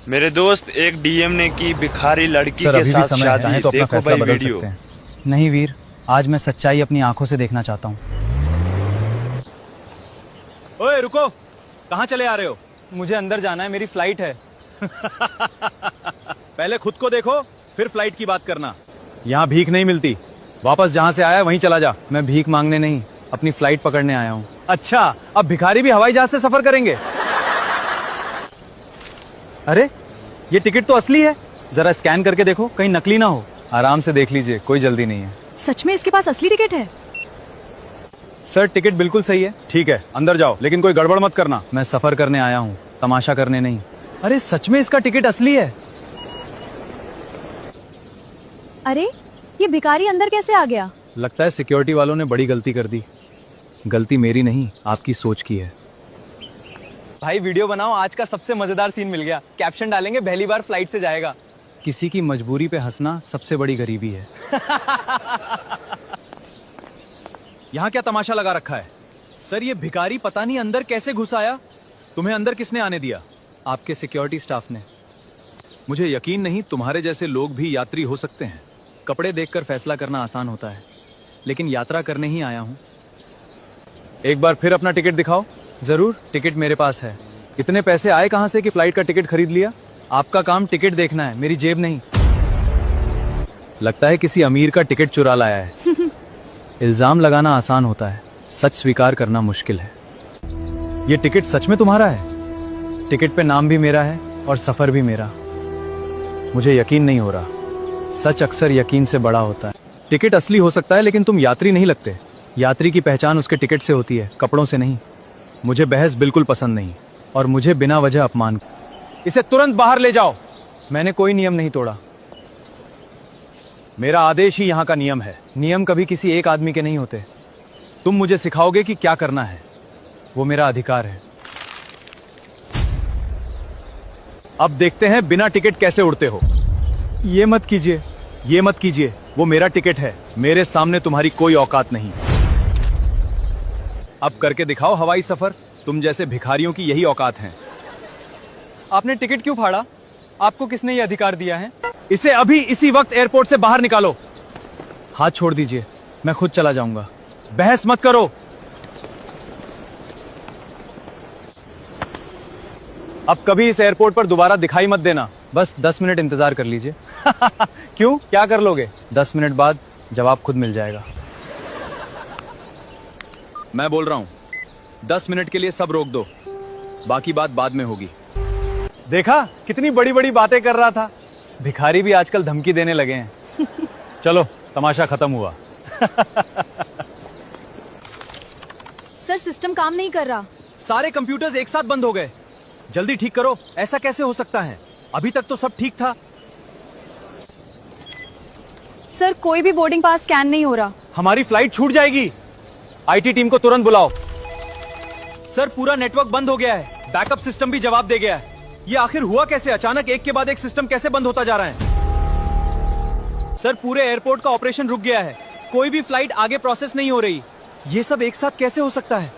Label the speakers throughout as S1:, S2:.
S1: मेरे दोस्त एक डीएम ने की भिखारी लड़की
S2: सर,
S1: के
S2: अभी भी
S1: साथ
S2: समय है,
S1: शादी।
S2: चाहे तो अपना
S1: देखो
S2: फैसला
S1: भाई
S2: बदल
S1: वीडियो।
S2: सकते हैं। नहीं वीर, आज मैं सच्चाई अपनी आंखों से देखना चाहता हूँ।
S3: ओए रुको, कहाँ चले आ रहे हो?
S2: मुझे अंदर जाना है, मेरी फ्लाइट है।
S3: पहले खुद को देखो, फिर फ्लाइट की बात करना। यहाँ भीख नहीं मिलती, वापस जहाँ से आया वहीं चला जा।
S2: मैं भीख मांगने नहीं, अपनी फ्लाइट पकड़ने आया हूँ।
S3: अच्छा, अब भिखारी भी हवाई जहाज से सफर करेंगे? अरे ये टिकट तो असली है,
S2: जरा स्कैन करके देखो, कहीं नकली ना हो। आराम से देख लीजिए, कोई जल्दी नहीं है।
S4: सच में इसके पास असली टिकट है?
S2: सर, टिकट बिल्कुल सही है।
S3: ठीक है, अंदर जाओ, लेकिन कोई गड़बड़ मत करना।
S2: मैं सफर करने आया हूँ, तमाशा करने नहीं। अरे सच में इसका टिकट असली है।
S4: अरे ये भिखारी अंदर कैसे आ गया?
S2: लगता है सिक्योरिटी वालों ने बड़ी गलती कर दी। गलती मेरी नहीं, आपकी सोच की है। भाई वीडियो बनाओ, आज का सबसे मजेदार सीन मिल गया। कैप्शन डालेंगे, पहली बार फ्लाइट से जाएगा। किसी की मजबूरी पे हंसना सबसे बड़ी गरीबी है।
S3: यहाँ क्या तमाशा लगा रखा है? सर, ये भिखारी पता नहीं अंदर कैसे घुस आया। तुम्हें अंदर किसने आने दिया?
S2: आपके सिक्योरिटी स्टाफ ने।
S3: मुझे यकीन नहीं तुम्हारे जैसे लोग भी यात्री हो सकते हैं।
S2: कपड़े देखकर फैसला करना आसान होता है, लेकिन यात्रा करने ही आया हूँ।
S3: एक बार फिर अपना टिकट दिखाओ।
S2: जरूर, टिकट मेरे पास है।
S3: इतने पैसे आए कहाँ से कि फ्लाइट का टिकट खरीद लिया?
S2: आपका काम टिकट देखना है, मेरी जेब नहीं। लगता है किसी अमीर का टिकट चुरा लाया है। इल्जाम लगाना आसान होता है, सच स्वीकार करना मुश्किल है।
S3: ये टिकट सच में तुम्हारा है?
S2: टिकट पे नाम भी मेरा है और सफर भी मेरा।
S3: मुझे यकीन नहीं हो रहा।
S2: सच अक्सर यकीन से बड़ा होता है।
S3: टिकट असली हो सकता है, लेकिन तुम यात्री नहीं लगते।
S2: यात्री की पहचान उसके टिकट से होती है, कपड़ों से नहीं।
S3: मुझे बहस बिल्कुल पसंद नहीं,
S2: और मुझे बिना वजह अपमान।
S3: इसे तुरंत बाहर ले जाओ।
S2: मैंने कोई नियम नहीं तोड़ा।
S3: मेरा आदेश ही यहाँ का नियम है।
S2: नियम कभी किसी एक आदमी के नहीं होते।
S3: तुम मुझे सिखाओगे कि क्या करना है।
S2: वो मेरा अधिकार है।
S3: अब देखते हैं बिना टिकट कैसे उड़ते हो।
S2: ये मत कीजिए।
S3: ये मत कीजिए, वो मेरा टिकट है। मेरे सामने तुम्हारी कोई औकात नहीं। अब करके दिखाओ हवाई सफर। तुम जैसे भिखारियों की यही औकात है।
S2: आपने टिकट क्यों फाड़ा? आपको किसने ये अधिकार दिया है?
S3: इसे अभी इसी वक्त एयरपोर्ट से बाहर निकालो।
S2: हाथ छोड़ दीजिए, मैं खुद चला जाऊंगा।
S3: बहस मत करो। अब कभी इस एयरपोर्ट पर दोबारा दिखाई मत देना।
S2: बस 10 मिनट इंतजार कर लीजिए।
S3: क्यों, क्या कर लोगे?
S2: 10 मिनट बाद जवाब खुद मिल जाएगा।
S3: मैं बोल रहा हूं, 10 मिनट के लिए सब रोक दो, बाकी बात बाद में होगी। देखा, कितनी बड़ी बड़ी बातें कर रहा था।
S2: भिखारी भी आजकल धमकी देने लगे हैं।
S3: चलो, तमाशा खत्म हुआ।
S4: सर, सिस्टम काम नहीं कर रहा।
S3: सारे कंप्यूटर्स एक साथ बंद हो गए। जल्दी ठीक करो। ऐसा कैसे हो सकता है? अभी तक तो सब ठीक था।
S4: सर, कोई भी बोर्डिंग पास स्कैन नहीं हो रहा।
S3: हमारी फ्लाइट छूट जाएगी। आईटी टीम को तुरंत बुलाओ। सर, पूरा नेटवर्क बंद हो गया है। बैकअप सिस्टम भी जवाब दे गया है। ये आखिर हुआ कैसे? अचानक एक के बाद एक सिस्टम कैसे बंद होता जा रहा है? सर, पूरे एयरपोर्ट का ऑपरेशन रुक गया है। कोई भी फ्लाइट आगे प्रोसेस नहीं हो रही। ये सब एक साथ कैसे हो सकता है?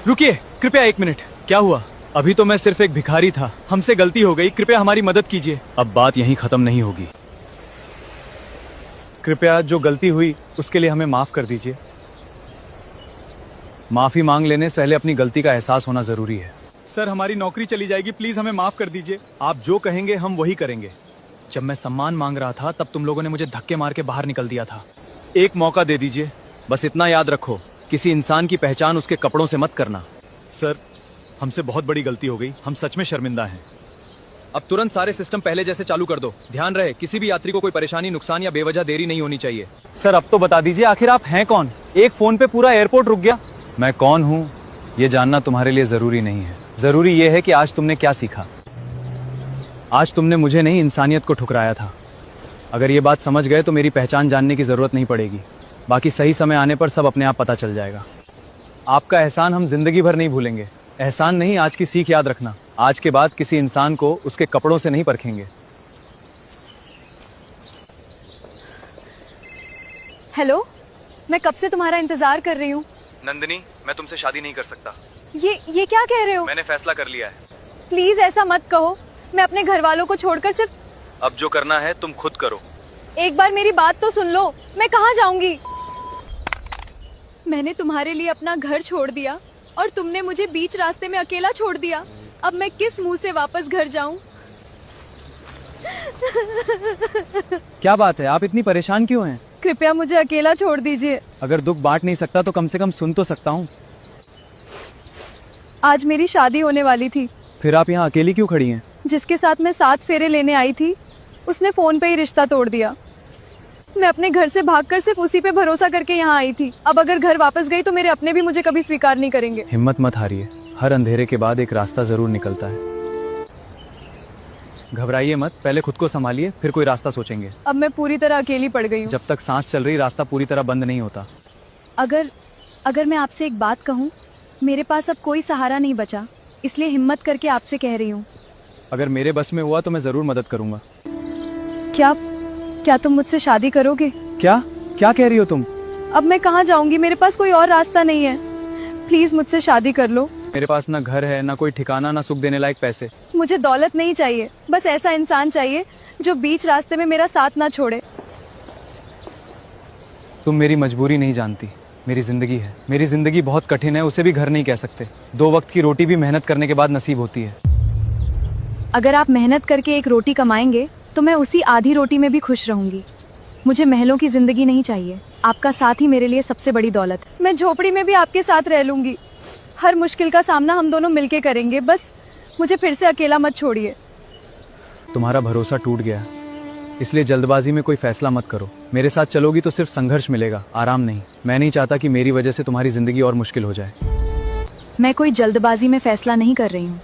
S3: रुकिए, कृपया 1 मिनट।
S2: क्या हुआ?
S3: अभी तो मैं सिर्फ एक भिखारी था। हमसे गलती हो गई, कृपया हमारी मदद कीजिए।
S2: अब बात यहीं खत्म नहीं होगी।
S3: कृपया जो गलती हुई उसके लिए हमें माफ कर दीजिए।
S2: माफी मांग लेने से पहले अपनी गलती का एहसास होना जरूरी है।
S3: सर, हमारी नौकरी चली जाएगी, प्लीज हमें माफ कर दीजिए। आप जो कहेंगे हम वही करेंगे।
S2: जब मैं सम्मान मांग रहा था तब तुम लोगों ने मुझे धक्के मार के बाहर निकल दिया था।
S3: एक मौका दे दीजिए।
S2: बस इतना याद रखो, किसी इंसान की पहचान उसके कपड़ों से मत करना।
S3: सर, हमसे बहुत बड़ी गलती हो गई। हम सच में शर्मिंदा हैं।
S2: अब तुरंत सारे सिस्टम पहले जैसे चालू कर दो। ध्यान रहे, किसी भी यात्री को कोई परेशानी, नुकसान या बेवजह देरी नहीं होनी चाहिए।
S3: सर, अब तो बता दीजिए, आखिर आप हैं कौन? एक फोन पे पूरा एयरपोर्ट रुक गया।
S2: मैं कौन हूँ ये जानना तुम्हारे लिए जरूरी नहीं है। जरूरी ये है कि आज तुमने क्या सीखा। आज तुमने मुझे नहीं, इंसानियत को ठुकराया था। अगर ये बात समझ गए तो मेरी पहचान जानने की जरूरत नहीं पड़ेगी। बाकी सही समय आने पर सब अपने आप पता चल जाएगा। आपका एहसान हम जिंदगी भर नहीं भूलेंगे। एहसान नहीं, आज की सीख याद रखना। आज के बाद किसी इंसान को उसके कपड़ों से नहीं परखेंगे।
S4: हेलो, मैं कब से तुम्हारा इंतजार कर रही हूँ।
S2: नंदिनी, मैं तुमसे शादी नहीं कर सकता।
S4: ये क्या कह रहे हो?
S2: मैंने फैसला कर लिया है।
S4: प्लीज ऐसा मत कहो। मैं अपने घर वालों को छोड़कर सिर्फ
S2: अब जो करना है तुम खुद करो।
S4: एक बार मेरी बात तो सुन लो। मैं कहाँ जाऊंगी? मैंने तुम्हारे लिए अपना घर छोड़ दिया और तुमने मुझे बीच रास्ते में अकेला छोड़ दिया। अब मैं किस मुंह से वापस घर जाऊं?
S2: क्या बात है, आप इतनी परेशान क्यों हैं?
S4: कृपया मुझे अकेला छोड़ दीजिए।
S2: अगर दुख बांट नहीं सकता तो कम से कम सुन तो सकता हूँ।
S4: आज मेरी शादी होने वाली थी।
S2: फिर आप यहाँ अकेली क्यों खड़ी हैं?
S4: जिसके साथ मैं 7 फेरे लेने आई थी उसने फोन पे ही रिश्ता तोड़ दिया। मैं अपने घर से भागकर सिर्फ उसी पे भरोसा करके यहाँ आई थी। अब अगर घर वापस गई तो मेरे अपने भी मुझे कभी स्वीकार नहीं करेंगे।
S2: हिम्मत मत हारिए, हर अंधेरे के बाद एक रास्ता जरूर निकलता है। घबराइए मत, पहले खुद को संभालिए, फिर कोई रास्ता सोचेंगे।
S4: अब मैं पूरी तरह अकेली पड़ गई हूँ।
S2: जब तक सांस चल रही रास्ता पूरी तरह बंद नहीं होता।
S4: अगर मैं आपसे एक बात कहूँ, मेरे पास अब कोई सहारा नहीं बचा, इसलिए हिम्मत करके आपसे कह रही हूँ।
S2: अगर मेरे बस में हुआ तो मैं जरूर मदद करूंगा।
S4: क्या तुम मुझसे शादी करोगे?
S2: क्या क्या कह रही हो तुम?
S4: अब मैं कहाँ जाऊंगी? मेरे पास कोई और रास्ता नहीं है। प्लीज मुझसे शादी कर लो।
S2: मेरे पास ना घर है, ना कोई ठिकाना, ना सुख देने लायक पैसे।
S4: मुझे दौलत नहीं चाहिए, बस ऐसा इंसान चाहिए जो बीच रास्ते में मेरा साथ ना छोड़े।
S2: तुम मेरी मजबूरी नहीं जानती, मेरी जिंदगी है। मेरी जिंदगी बहुत कठिन है, उसे भी घर नहीं कह सकते। 2 वक्त की रोटी भी मेहनत करने के बाद नसीब होती है।
S4: अगर आप मेहनत करके एक रोटी कमाएंगे तो मैं उसी आधी रोटी में भी खुश रहूंगी। मुझे महलों की जिंदगी नहीं चाहिए। आपका साथ ही मेरे लिए सबसे बड़ी दौलत है। मैं झोपड़ी में भी आपके साथ रह लूंगी। हर मुश्किल का सामना हम दोनों मिलके करेंगे। बस मुझे फिर से अकेला मत छोड़िए।
S2: तुम्हारा भरोसा टूट गया, इसलिए जल्दबाजी में कोई फैसला मत करो। मेरे साथ चलोगी तो सिर्फ संघर्ष मिलेगा, आराम नहीं। मैं नहीं चाहता कि मेरी वजह से तुम्हारी जिंदगी और मुश्किल हो जाए।
S4: मैं कोई जल्दबाजी में फैसला नहीं कर रही हूँ।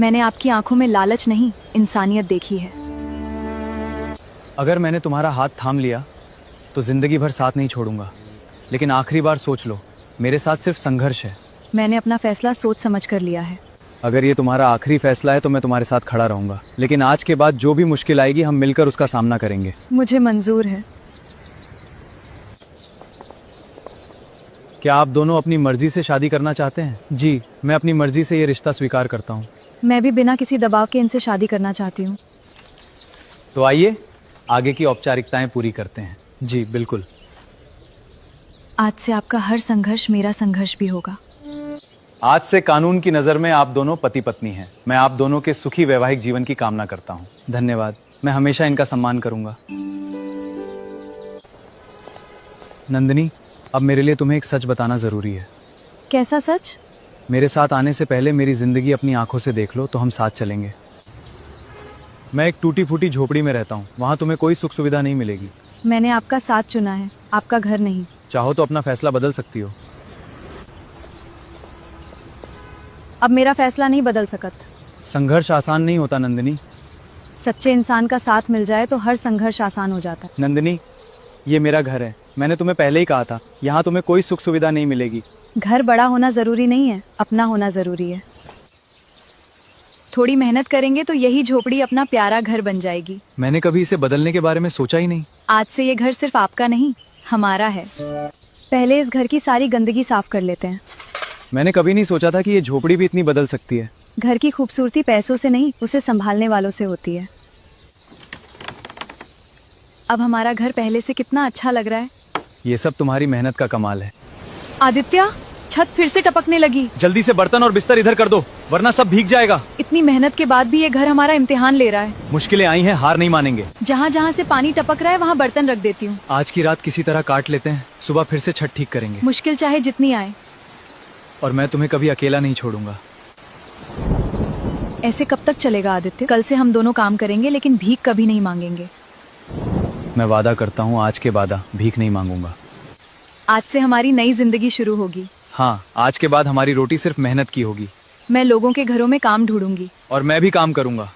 S4: मैंने आपकी आंखों में लालच नहीं, इंसानियत देखी है।
S2: अगर मैंने तुम्हारा हाथ थाम लिया तो जिंदगी भर साथ नहीं छोड़ूंगा, लेकिन आखिरी बार सोच लो, मेरे साथ सिर्फ संघर्ष है।
S4: मैंने अपना फैसला सोच समझ कर लिया है।
S2: अगर ये तुम्हारा आखिरी फैसला है तो मैं तुम्हारे साथ खड़ा रहूंगा, लेकिन आज के बाद जो भी मुश्किल आएगी हम मिलकर उसका सामना करेंगे।
S4: मुझे मंजूर है।
S2: क्या आप दोनों अपनी मर्जी से शादी करना चाहते हैं? जी, मैं अपनी मर्जी से ये रिश्ता स्वीकार करता हूँ।
S4: मैं भी बिना किसी दबाव के इनसे शादी करना चाहती हूँ।
S2: तो आइए आगे की औपचारिकताएं पूरी करते हैं। जी बिल्कुल।
S4: आज से आपका हर संघर्ष मेरा संघर्ष भी होगा।
S2: आज से कानून की नज़र में आप दोनों पति पत्नी हैं। मैं आप दोनों के सुखी वैवाहिक जीवन की कामना करता हूँ। धन्यवाद, मैं हमेशा इनका सम्मान करूंगा। नंदिनी, अब मेरे लिए तुम्हें एक सच बताना जरूरी है।
S4: कैसा सच?
S2: मेरे साथ आने से पहले मेरी जिंदगी अपनी आंखों से देख लो तो हम साथ चलेंगे। मैं एक टूटी फूटी झोपड़ी में रहता हूँ, वहाँ तुम्हें कोई सुख सुविधा नहीं मिलेगी।
S4: मैंने आपका साथ चुना है, आपका घर नहीं।
S2: चाहो तो अपना फैसला बदल सकती हो।
S4: अब मेरा फैसला नहीं बदल सकत।
S2: संघर्ष आसान नहीं होता नंदिनी।
S4: सच्चे इंसान का साथ मिल जाए तो हर संघर्ष आसान हो जाता है।
S2: नंदिनी, ये मेरा घर है, मैंने तुम्हें पहले ही कहा था, यहाँ तुम्हें कोई सुख सुविधा नहीं मिलेगी।
S4: घर बड़ा होना जरूरी नहीं है, अपना होना जरूरी है। थोड़ी मेहनत करेंगे तो यही झोपड़ी अपना प्यारा घर बन जाएगी।
S2: मैंने कभी इसे बदलने के बारे में सोचा ही नहीं।
S4: आज से ये घर सिर्फ आपका नहीं, हमारा है। पहले इस घर की सारी गंदगी साफ कर लेते हैं।
S2: मैंने कभी नहीं सोचा था कि ये झोपड़ी भी इतनी बदल सकती है।
S4: घर की खूबसूरती पैसों से नहीं, उसे संभालने वालों से होती है। अब हमारा घर पहले से कितना अच्छा लग रहा है।
S2: ये सब तुम्हारी मेहनत का कमाल है।
S4: आदित्य, छत फिर से टपकने लगी।
S2: जल्दी से बर्तन और बिस्तर इधर कर दो, वरना सब भीग जाएगा।
S4: इतनी मेहनत के बाद भी ये घर हमारा इम्तिहान ले रहा है।
S2: मुश्किलें आई हैं, हार नहीं मानेंगे।
S4: जहाँ जहाँ से पानी टपक रहा है वहाँ बर्तन रख देती हूँ।
S2: आज की रात किसी तरह काट लेते हैं, सुबह फिर से छत ठीक करेंगे।
S4: मुश्किल चाहे जितनी आए।
S2: और मैं तुम्हें कभी अकेला नहीं छोड़ूंगा।
S4: ऐसे कब तक चलेगा आदित्य? कल से हम दोनों काम करेंगे लेकिन भीख कभी नहीं मांगेंगे।
S2: मैं वादा करता हूँ, आज के बाद भीख नहीं मांगूंगा।
S4: आज से हमारी नई जिंदगी शुरू होगी।
S2: हाँ, आज के बाद हमारी रोटी सिर्फ मेहनत की होगी।
S4: मैं लोगों के घरों में काम ढूंढूंगी।
S2: और मैं भी काम करूंगा।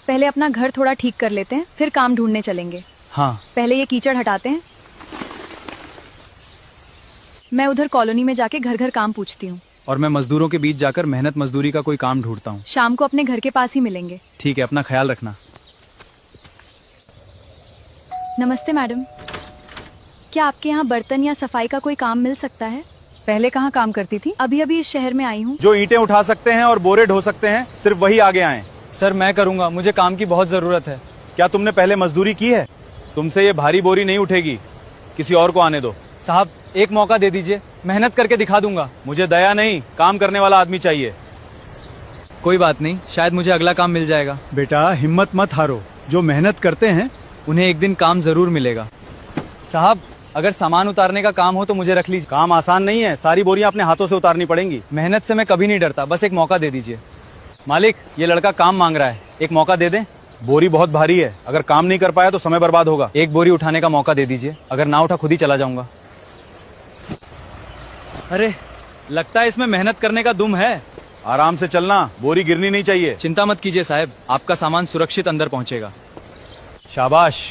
S4: पहले अपना घर थोड़ा ठीक कर लेते हैं, फिर काम ढूंढने चलेंगे।
S2: हाँ,
S4: पहले ये कीचड़ हटाते हैं। मैं उधर कॉलोनी में जाके घर घर काम पूछती हूँ।
S2: और मैं मजदूरों के बीच जाकर मेहनत मजदूरी का कोई काम ढूंढता हूँ।
S4: शाम को अपने घर के पास ही मिलेंगे।
S2: ठीक है, अपना ख्याल रखना।
S4: नमस्ते मैडम, क्या आपके यहाँ बर्तन या सफाई का कोई काम मिल सकता है?
S5: पहले कहाँ काम करती थी?
S4: अभी अभी इस शहर में आई हूँ।
S3: जो ईंटें उठा सकते हैं और बोरे ढो सकते हैं सिर्फ वही आगे आए।
S2: सर मैं करूंगा, मुझे काम की बहुत जरूरत है।
S3: क्या तुमने पहले मजदूरी की है?
S2: तुमसे ये भारी बोरी नहीं उठेगी, किसी और को आने दो। साहब एक मौका दे दीजिए, मेहनत करके दिखा दूंगा।
S3: मुझे दया नहीं, काम करने वाला आदमी चाहिए।
S2: कोई बात नहीं, शायद मुझे अगला काम मिल जाएगा।
S6: बेटा हिम्मत मत हारो, जो मेहनत करते हैं
S2: उन्हें एक दिन काम जरूर मिलेगा। साहब अगर सामान उतारने का काम हो तो मुझे रख लीजिए।
S3: काम आसान नहीं है, सारी बोरियां अपने हाथों से उतारनी पड़ेंगी।
S2: मेहनत से मैं कभी नहीं डरता, बस एक मौका दे दीजिए। मालिक ये लड़का काम मांग रहा है, एक मौका दे दें।
S3: बोरी बहुत भारी है, अगर काम नहीं कर पाया तो समय बर्बाद होगा।
S2: एक बोरी उठाने का मौका दे दीजिए, अगर ना उठा खुद ही चला जाऊंगा। अरे लगता है इसमें मेहनत करने का दुम है।
S3: आराम से चलना, बोरी गिरनी नहीं चाहिए।
S2: चिंता मत कीजिए साहब, आपका सामान सुरक्षित अंदर पहुंचेगा।
S3: शाबाश,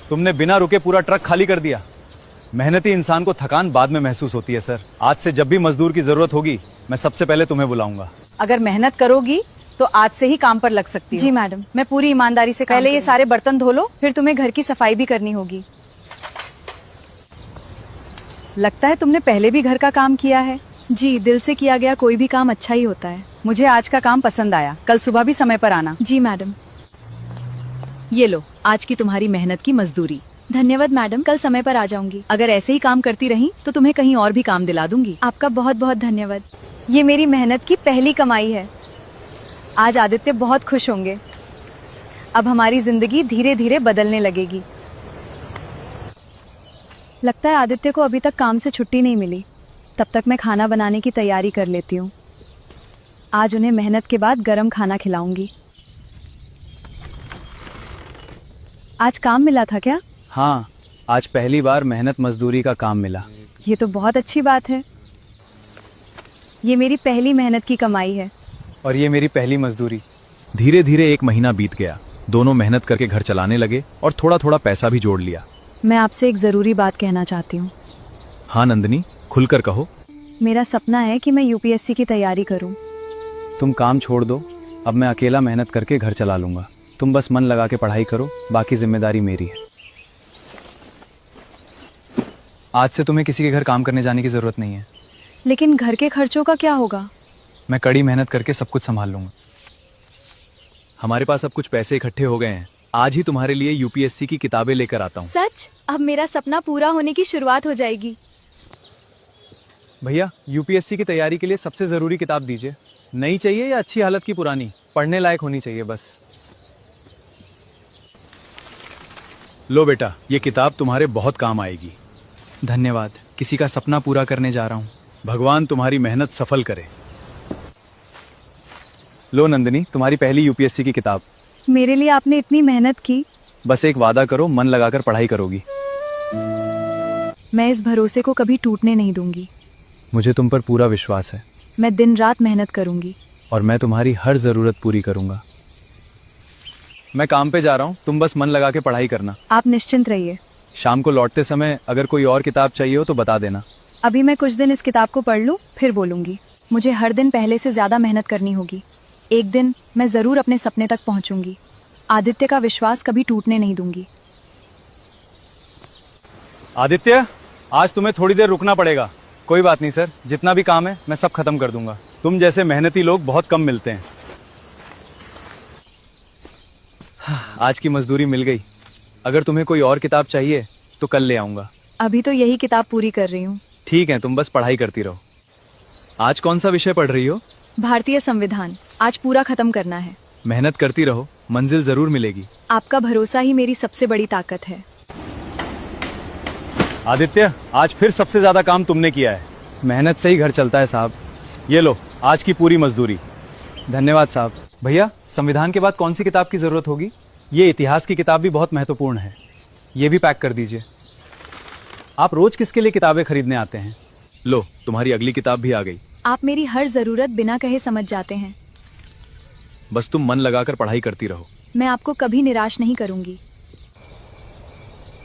S3: तुमने बिना रुके पूरा ट्रक खाली कर दिया। मेहनती इंसान को थकान बाद में महसूस होती है सर। आज से जब भी मजदूर की जरूरत होगी मैं सबसे पहले तुम्हें बुलाऊंगा।
S5: अगर मेहनत करोगी तो आज से ही काम पर लग सकती हो।
S4: जी मैडम, मैं पूरी ईमानदारी से
S5: पहले ये सारे बर्तन धो लो,
S4: फिर तुम्हें घर की सफाई भी करनी होगी।
S5: लगता है तुमने पहले भी घर का काम किया है।
S4: जी, दिल से किया गया कोई भी काम अच्छा ही होता है।
S5: मुझे आज का काम पसंद आया, कल सुबह भी समय पर आना।
S4: जी मैडम।
S5: ये लो आज की तुम्हारी मेहनत की मजदूरी।
S4: धन्यवाद मैडम, कल समय पर आ जाऊंगी।
S5: अगर ऐसे ही काम करती रही तो तुम्हें कहीं और भी काम दिला दूंगी।
S4: आपका बहुत बहुत धन्यवाद। ये मेरी मेहनत की पहली कमाई है। आज आदित्य बहुत खुश होंगे। अब हमारी जिंदगी धीरे धीरे बदलने लगेगी। लगता है आदित्य को अभी तक काम से छुट्टी नहीं मिली। तब तक मैं खाना बनाने की तैयारी कर लेती हूँ। आज उन्हें मेहनत के बाद गरम खाना खिलाऊंगी। आज काम मिला था क्या?
S2: हाँ, आज पहली बार मेहनत मजदूरी का काम मिला।
S4: ये तो बहुत अच्छी बात है। ये मेरी पहली मेहनत की कमाई है।
S2: और ये मेरी पहली मजदूरी।
S3: धीरे धीरे एक महीना बीत गया। दोनों मेहनत करके घर चलाने लगे और थोड़ा थोड़ा पैसा भी जोड़ लिया।
S4: मैं आपसे एक ज़रूरी बात कहना चाहती हूँ।
S3: हाँ नंदिनी, खुलकर कहो।
S4: मेरा सपना है कि मैं यूपीएससी की तैयारी करूँ।
S2: तुम काम छोड़ दो, अब मैं अकेला मेहनत करके घर चला लूंगा। तुम बस मन लगा के पढ़ाई करो, बाकी जिम्मेदारी मेरी है। आज से तुम्हें किसी के घर काम करने जाने की जरूरत नहीं है।
S4: लेकिन घर के खर्चों का क्या होगा?
S2: मैं कड़ी मेहनत करके सब कुछ संभाल लूंगा। हमारे पास अब कुछ पैसे इकट्ठे हो गए हैं। आज ही तुम्हारे लिए यूपीएससी की किताबें लेकर आता हूँ।
S4: सच? अब मेरा सपना पूरा होने की शुरुआत हो जाएगी।
S2: भैया यूपीएससी की तैयारी के लिए सबसे जरूरी किताब दीजिए। नई चाहिए या अच्छी हालत की पुरानी? पढ़ने लायक होनी चाहिए बस।
S3: लो बेटा, ये किताब तुम्हारे बहुत काम आएगी।
S2: धन्यवाद। किसी का सपना पूरा करने जा रहा हूँ।
S3: भगवान तुम्हारी मेहनत सफल करे।
S2: लो नंदिनी, तुम्हारी पहली यूपीएससी की किताब।
S4: मेरे लिए आपने इतनी मेहनत की।
S2: बस एक वादा करो, मन लगाकर पढ़ाई करोगी।
S4: मैं इस भरोसे को कभी टूटने नहीं दूंगी।
S2: मुझे तुम पर पूरा विश्वास है।
S4: मैं दिन रात मेहनत करूंगी।
S2: और मैं तुम्हारी हर जरूरत पूरी करूंगा। मैं काम पे जा रहा हूँ, तुम बस मन लगा के पढ़ाई करना।
S4: आप निश्चिंत रहिए।
S2: शाम को लौटते समय अगर कोई और किताब चाहिए हो तो बता देना।
S4: अभी मैं कुछ दिन इस किताब को पढ़ लूँ, फिर बोलूंगी। मुझे हर दिन पहले से ज्यादा मेहनत करनी होगी। एक दिन मैं जरूर अपने सपने तक पहुंचूंगी। आदित्य का विश्वास कभी टूटने नहीं दूंगी।
S2: आदित्य, आज तुम्हें थोड़ी देर रुकना पड़ेगा। कोई बात नहीं सर, जितना भी काम है मैं सब खत्म कर दूंगा।
S3: तुम जैसे मेहनती लोग बहुत कम मिलते हैं।
S2: आज की मजदूरी मिल गई। अगर तुम्हें कोई और किताब चाहिए तो कल ले आऊंगा।
S4: अभी तो यही किताब पूरी कर रही हूँ।
S2: ठीक है, तुम बस पढ़ाई करती रहो। आज कौन सा विषय पढ़ रही हो?
S4: भारतीय संविधान। आज पूरा खत्म करना है।
S2: मेहनत करती रहो, मंजिल जरूर मिलेगी।
S4: आपका भरोसा ही मेरी सबसे बड़ी ताकत है।
S3: आदित्य, आज फिर सबसे ज्यादा काम तुमने किया है।
S2: मेहनत से ही घर चलता है साहब।
S3: ये लो आज की पूरी मजदूरी।
S2: धन्यवाद साहब। भैया, संविधान के बाद कौन सी किताब की जरूरत होगी? ये इतिहास की किताब भी बहुत महत्वपूर्ण है। ये भी पैक कर दीजिए। आप रोज किसके लिए किताबें खरीदने आते हैं?
S3: लो, तुम्हारी अगली किताब भी आ गई।
S4: आप मेरी हर जरूरत बिना कहे समझ जाते हैं।
S3: बस तुम मन लगाकर पढ़ाई करती रहो।
S4: मैं आपको कभी निराश नहीं करूंगी।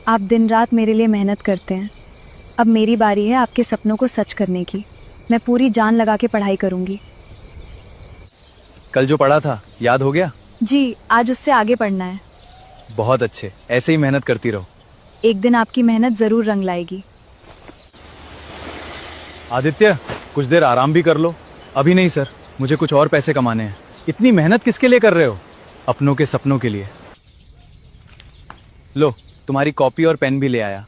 S4: आप दिन रात मेरे लिए मेहनत करते हैं। अब मेरी बारी है आपके सपनों को सच करने की। मैं पूरी जान लगा के पढ़ाई करूंगी।
S2: कल जो पढ़ा था याद हो गया?
S4: जी, आज उससे आगे पढ़ना है।
S2: बहुत अच्छे, ऐसे ही मेहनत करती रहो।
S4: एक दिन आपकी मेहनत जरूर रंग लाएगी।
S2: आदित्य, कुछ देर आराम भी कर लो। अभी नहीं सर, मुझे कुछ और पैसे कमाने हैं। इतनी मेहनत किसके लिए कर रहे हो? अपनों के सपनों के लिए। लो, तुम्हारी कॉपी और पेन भी ले आया।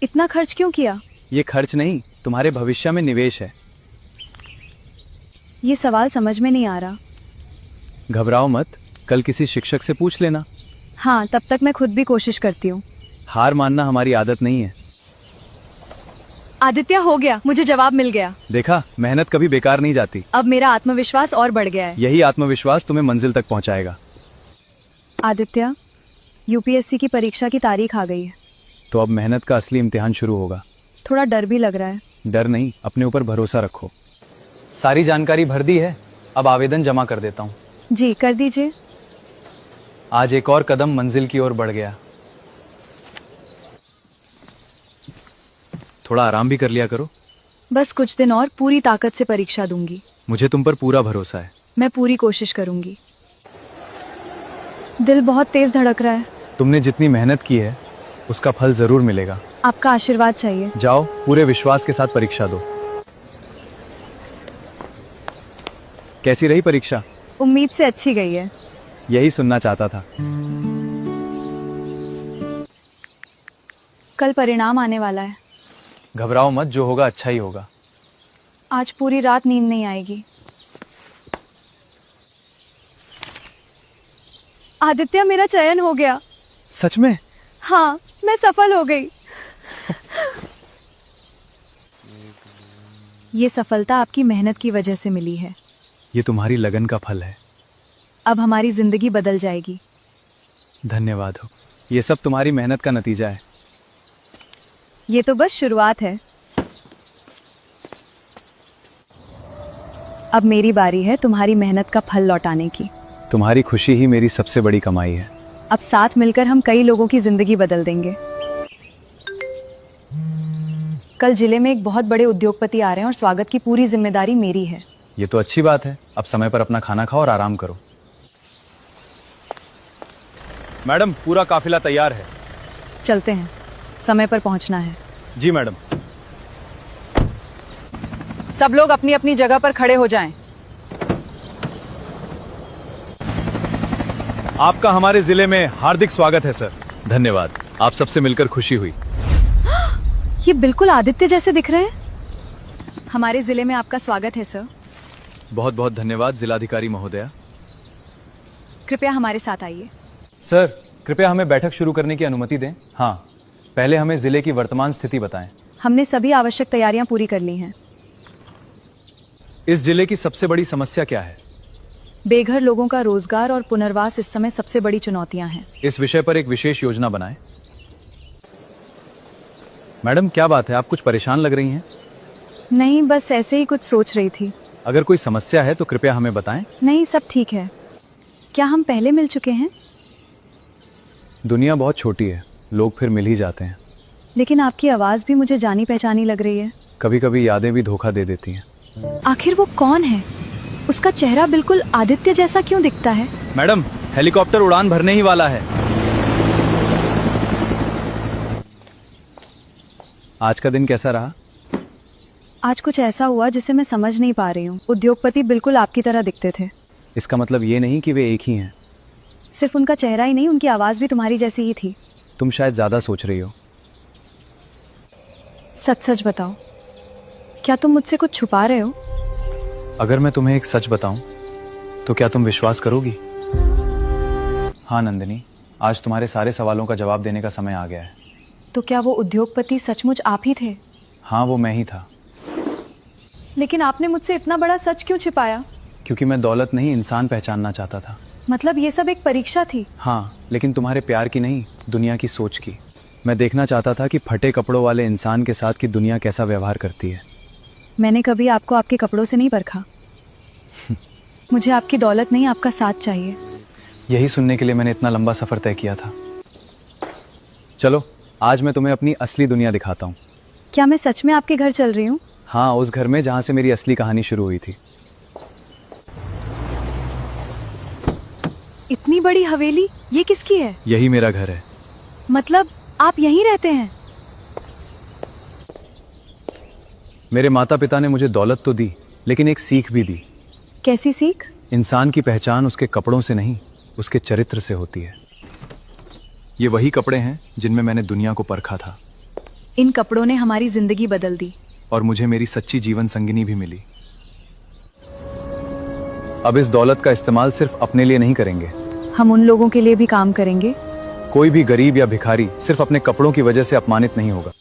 S4: इतना खर्च क्यों किया?
S2: ये खर्च नहीं, तुम्हारे भविष्य में निवेश है।
S4: ये सवाल समझ में नहीं आ रहा।
S2: घबराओ मत, कल किसी शिक्षक से पूछ लेना।
S4: हाँ, तब तक मैं खुद भी कोशिश करती हूँ।
S2: हार मानना हमारी आदत नहीं है।
S4: आदित्य, हो गया, मुझे जवाब मिल गया।
S2: देखा, मेहनत कभी बेकार नहीं जाती।
S4: अब मेरा आत्मविश्वास और बढ़ गया है।
S2: यही आत्मविश्वास तुम्हें मंजिल तक पहुंचाएगा।
S4: आदित्य, यूपीएससी की परीक्षा की तारीख आ गई है।
S2: तो अब मेहनत का असली इम्तिहान शुरू होगा।
S4: थोड़ा डर भी लग रहा है।
S2: डर नहीं, अपने ऊपर भरोसा रखो। सारी जानकारी भर दी है, अब आवेदन जमा कर देता हूँ।
S4: जी, कर दीजिए।
S2: आज एक और कदम मंजिल की ओर बढ़ गया। थोड़ा आराम भी कर लिया करो।
S4: बस कुछ दिन और पूरी ताकत से परीक्षा दूंगी।
S2: मुझे तुम पर पूरा भरोसा है।
S4: मैं पूरी कोशिश करूंगी। दिल बहुत तेज धड़क रहा है।
S2: तुमने जितनी मेहनत की है उसका फल जरूर मिलेगा।
S4: आपका आशीर्वाद चाहिए।
S2: जाओ, पूरे विश्वास के साथ परीक्षा दो। कैसी रही परीक्षा?
S4: उम्मीद से अच्छी गई है।
S2: यही सुनना चाहता था।
S4: कल परिणाम आने वाला है।
S2: घबराओ मत, जो होगा अच्छा ही होगा।
S4: आज पूरी रात नींद नहीं आएगी। आदित्य, मेरा चयन हो गया।
S2: सच में?
S4: हाँ, मैं सफल हो गई। ये सफलता आपकी मेहनत की वजह से मिली है।
S2: ये तुम्हारी लगन का फल है।
S4: अब हमारी जिंदगी बदल जाएगी।
S2: धन्यवाद हो। ये सब तुम्हारी मेहनत का नतीजा है।
S4: ये तो बस शुरुआत है। अब मेरी बारी है तुम्हारी मेहनत का फल लौटाने की।
S2: तुम्हारी खुशी ही मेरी सबसे बड़ी कमाई है।
S4: अब साथ मिलकर हम कई लोगों की जिंदगी बदल देंगे। कल जिले में एक बहुत बड़े उद्योगपति आ रहे हैं और स्वागत की पूरी जिम्मेदारी मेरी है।
S2: ये तो अच्छी बात है। अब समय पर अपना खाना खाओ और आराम करो। मैडम, पूरा काफिला तैयार है।
S4: चलते हैं, समय पर पहुंचना है।
S2: जी मैडम।
S5: सब लोग अपनी अपनी जगह पर खड़े हो जाएं।
S2: आपका हमारे जिले में हार्दिक स्वागत है सर। धन्यवाद, आप सबसे मिलकर खुशी हुई।
S4: ये बिल्कुल आदित्य जैसे दिख रहे हैं। हमारे जिले में आपका स्वागत है सर।
S2: बहुत बहुत धन्यवाद जिलाधिकारी महोदया।
S4: कृपया हमारे साथ आइए।
S2: सर, कृपया हमें बैठक शुरू करने की अनुमति दें। हाँ, पहले हमें जिले की वर्तमान स्थिति बताएं।
S4: हमने सभी आवश्यक तैयारियां पूरी कर ली हैं।
S2: इस जिले की सबसे बड़ी समस्या क्या है?
S4: बेघर लोगों का रोजगार और पुनर्वास इस समय सबसे बड़ी चुनौतियां हैं।
S2: इस विषय पर एक विशेष योजना बनाएं। मैडम, क्या बात है, आप कुछ परेशान लग रही हैं?
S4: नहीं, बस ऐसे ही कुछ सोच रही थी।
S2: अगर कोई समस्या है तो कृपया हमें बताएं।
S4: नहीं, सब ठीक है। क्या हम पहले मिल चुके हैं?
S2: दुनिया बहुत छोटी है, लोग फिर मिल ही जाते हैं।
S4: लेकिन आपकी आवाज भी मुझे जानी पहचानी लग रही है।
S2: कभी कभी यादें भी धोखा दे देती हैं।
S4: आखिर वो कौन है? उसका चेहरा बिल्कुल आदित्य जैसा क्यों दिखता है?
S2: मैडम, हेलीकॉप्टर उड़ान भरने ही वाला है। आज का दिन कैसा रहा?
S4: आज कुछ ऐसा हुआ जिसे मैं समझ नहीं पा रही हूँ। उद्योगपति बिल्कुल आपकी तरह दिखते थे।
S2: इसका मतलब ये नहीं कि वे एक ही हैं।
S4: सिर्फ उनका चेहरा ही नहीं, उनकी आवाज भी तुम्हारी जैसी ही थी।
S2: तुम शायद ज्यादा सोच रही हो।
S4: सच सच बताओ, क्या तुम मुझसे कुछ छुपा रहे हो?
S2: अगर मैं तुम्हें एक सच बताऊं तो क्या तुम विश्वास करोगी? हाँ नंदिनी, आज तुम्हारे सारे सवालों का जवाब देने का समय आ गया है।
S4: तो क्या वो उद्योगपति सचमुच आप ही थे?
S2: हाँ, वो मैं ही था।
S4: लेकिन आपने मुझसे इतना बड़ा सच क्यों छिपाया?
S2: क्योंकि मैं दौलत नहीं, इंसान पहचानना चाहता था।
S4: मतलब ये सब एक परीक्षा थी?
S2: हाँ, लेकिन तुम्हारे प्यार की नहीं, दुनिया की सोच की। मैं देखना चाहता था कि फटे कपड़ों वाले इंसान के साथ की दुनिया कैसा व्यवहार करती है।
S4: मैंने कभी आपको आपके कपड़ों से नहीं परखा। मुझे आपकी दौलत नहीं, आपका साथ चाहिए।
S2: यही सुनने के लिए मैंने इतना लंबा सफर तय किया था। चलो, आज मैं तुम्हें अपनी असली दुनिया दिखाता हूँ।
S4: क्या मैं सच में आपके घर चल रही हूँ?
S2: हाँ, उस घर में जहाँ से मेरी असली कहानी शुरू हुई थी।
S4: इतनी बड़ी हवेली, ये किसकी है?
S2: यही मेरा घर है।
S4: मतलब आप यहीं रहते हैं?
S2: मेरे माता पिता ने मुझे दौलत तो दी, लेकिन एक सीख भी दी।
S4: कैसी सीख?
S2: इंसान की पहचान उसके कपड़ों से नहीं, उसके चरित्र से होती है। ये वही कपड़े हैं जिनमें मैंने दुनिया को परखा था,
S4: इन कपड़ों ने हमारी जिंदगी बदल दी।
S2: और मुझे मेरी सच्ची जीवन संगिनी भी मिली। अब इस दौलत का इस्तेमाल सिर्फ अपने लिए नहीं करेंगे।
S4: हम उन लोगों के लिए भी काम करेंगे।
S2: कोई भी गरीब या भिखारी सिर्फ अपने कपड़ों की वजह से अपमानित नहीं होगा।